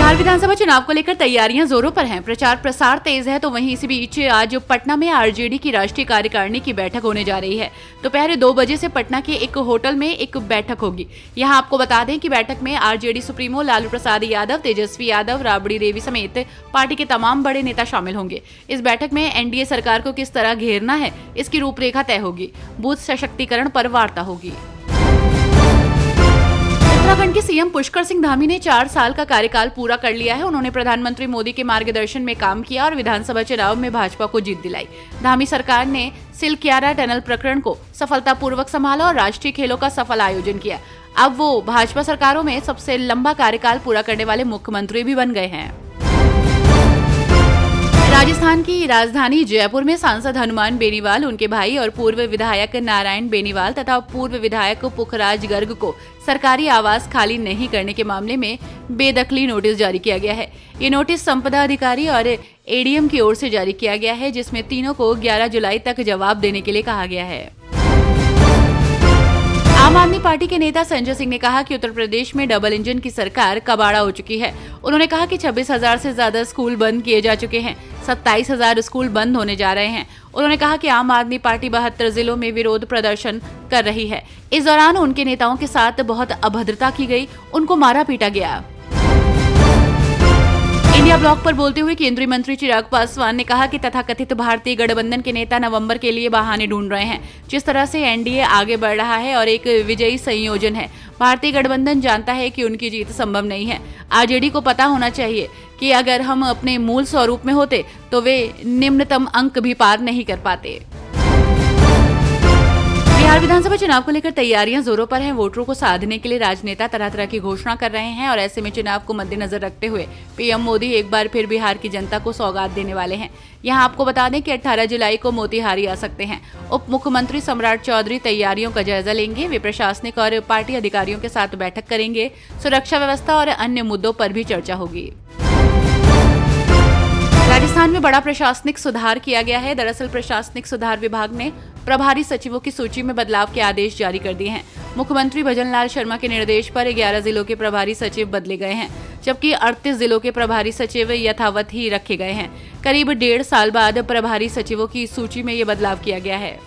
बिहार विधानसभा चुनाव को लेकर तैयारियां जोरों पर हैं। प्रचार प्रसार तेज है तो वहीं इसी बीच आज पटना में आरजेडी की राष्ट्रीय कार्यकारिणी की बैठक होने जा रही है। दोपहर 2 बजे से पटना के एक होटल में एक बैठक होगी। यहां आपको बता दें कि बैठक में आरजेडी सुप्रीमो लालू प्रसाद यादव, तेजस्वी यादव, राबड़ी देवी समेत पार्टी के तमाम बड़े नेता शामिल होंगे। इस बैठक में एनडीए सरकार को किस तरह घेरना है, इसकी रूपरेखा तय होगी। बूथ सशक्तिकरण पर वार्ता होगी। उत्तराखंड के सीएम पुष्कर सिंह धामी ने 4 साल का कार्यकाल पूरा कर लिया है। उन्होंने प्रधानमंत्री मोदी के मार्गदर्शन में काम किया और विधानसभा चुनाव में भाजपा को जीत दिलाई। धामी सरकार ने सिलक्यारा टनल प्रकरण को सफलतापूर्वक संभाला और राष्ट्रीय खेलों का सफल आयोजन किया। अब वो भाजपा सरकारों में सबसे लंबा कार्यकाल पूरा करने वाले मुख्यमंत्री भी बन गए हैं। राजस्थान की राजधानी जयपुर में सांसद हनुमान बेनीवाल, उनके भाई और पूर्व विधायक नारायण बेनीवाल तथा पूर्व विधायक पुखराज गर्ग को सरकारी आवास खाली नहीं करने के मामले में बेदखली नोटिस जारी किया गया है। ये नोटिस संपदा अधिकारी और एडीएम की ओर से जारी किया गया है, जिसमें तीनों को 11 जुलाई तक जवाब देने के लिए कहा गया है। आम आदमी पार्टी के नेता संजय सिंह ने कहा कि उत्तर प्रदेश में डबल इंजन की सरकार कबाड़ा हो चुकी है। उन्होंने कहा कि 26,000 से ज्यादा स्कूल बंद किए जा चुके हैं, 27,000 स्कूल बंद होने जा रहे हैं। उन्होंने कहा कि आम आदमी पार्टी 72 जिलों में विरोध प्रदर्शन कर रही है। इस दौरान उनके नेताओं के साथ बहुत अभद्रता की गई, उनको मारा पीटा गया। इंडिया ब्लॉक पर बोलते हुए केंद्रीय मंत्री चिराग पासवान ने कहा कि तथाकथित भारतीय गठबंधन के नेता नवंबर के लिए बहाने ढूंढ रहे हैं। जिस तरह से एनडीए आगे बढ़ रहा है और एक विजयी संयोजन है, भारतीय गठबंधन जानता है कि उनकी जीत संभव नहीं है। आरजेडी को पता होना चाहिए कि अगर हम अपने मूल स्वरूप में होते तो वे निम्नतम अंक भी पार नहीं कर पाते। बिहार विधानसभा चुनाव को लेकर तैयारियां जोरों पर हैं। वोटरों को साधने के लिए राजनेता तरह तरह की घोषणा कर रहे हैं और ऐसे में चुनाव को मद्देनजर रखते हुए पीएम मोदी एक बार फिर बिहार की जनता को सौगात देने वाले हैं। यहां आपको बता दें कि 18 जुलाई को मोतिहारी आ सकते हैं। उप मुख्यमंत्री सम्राट चौधरी तैयारियों का जायजा लेंगे। वे प्रशासनिक और पार्टी अधिकारियों के साथ बैठक करेंगे। सुरक्षा व्यवस्था और अन्य मुद्दों पर भी चर्चा होगी। राजस्थान में बड़ा प्रशासनिक सुधार किया गया है। दरअसल प्रशासनिक सुधार विभाग ने प्रभारी सचिवों की सूची में बदलाव के आदेश जारी कर दिए हैं। मुख्यमंत्री भजनलाल शर्मा के निर्देश पर 11 जिलों के प्रभारी सचिव बदले गए हैं, जबकि 38 जिलों के प्रभारी सचिव यथावत ही रखे गए हैं। करीब 1.5 साल बाद प्रभारी सचिवों की सूची में ये बदलाव किया गया है।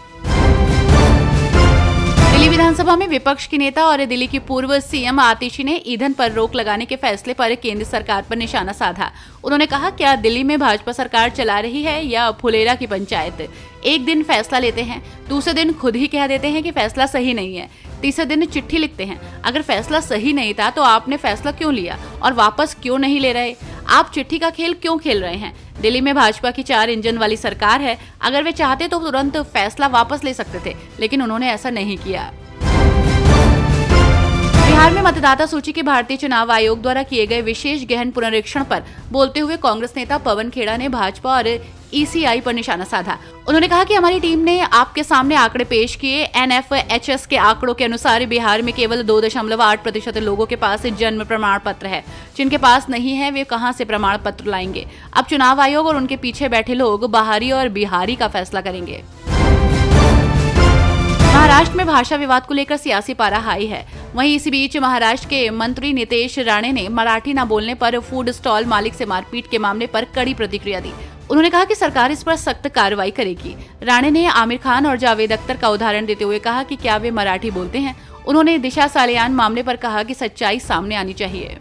दिल्ली विधानसभा में विपक्ष के नेता और दिल्ली की पूर्व सीएम आतिशी ने ईंधन पर रोक लगाने के फैसले पर केंद्र सरकार पर निशाना साधा। उन्होंने कहा, क्या दिल्ली में भाजपा सरकार चला रही है या फुलेरा की पंचायत? एक दिन फैसला लेते हैं, दूसरे दिन खुद ही कह देते हैं कि फैसला सही नहीं है, तीसरे दिन चिट्ठी लिखते हैं। अगर फैसला सही नहीं था तो आपने फैसला क्यों लिया और वापस क्यों नहीं ले रहे? आप चिट्ठी का खेल क्यों खेल रहे हैं? दिल्ली में भाजपा की 4 इंजन वाली सरकार है। अगर वे चाहते तो तुरंत फैसला वापस ले सकते थे, लेकिन उन्होंने ऐसा नहीं किया। बिहार में मतदाता सूची के भारतीय चुनाव आयोग द्वारा किए गए विशेष गहन पुनरीक्षण पर बोलते हुए कांग्रेस नेता पवन खेड़ा ने भाजपा और ईसीआई पर निशाना साधा। उन्होंने कहा कि हमारी टीम ने आपके सामने आंकड़े पेश किए। एनएफएचएस के आंकड़ों के अनुसार बिहार में केवल 2.8% लोगों के पास जन्म प्रमाण पत्र है। जिनके पास नहीं है वे कहां से प्रमाण पत्र लाएंगे? अब चुनाव आयोग और उनके पीछे बैठे लोग बाहरी और बिहारी का फैसला करेंगे। महाराष्ट्र में भाषा विवाद को लेकर सियासी पारा हाई है। वहीं इसी बीच महाराष्ट्र के मंत्री नितेश राणे ने मराठी न बोलने पर फूड स्टॉल मालिक से मारपीट के मामले पर कड़ी प्रतिक्रिया दी। उन्होंने कहा कि सरकार इस पर सख्त कार्रवाई करेगी। राणे ने आमिर खान और जावेद अख्तर का उदाहरण देते हुए कहा कि क्या वे मराठी बोलते हैं। उन्होंने दिशा सालियान मामले पर कहा कि सच्चाई सामने आनी चाहिए।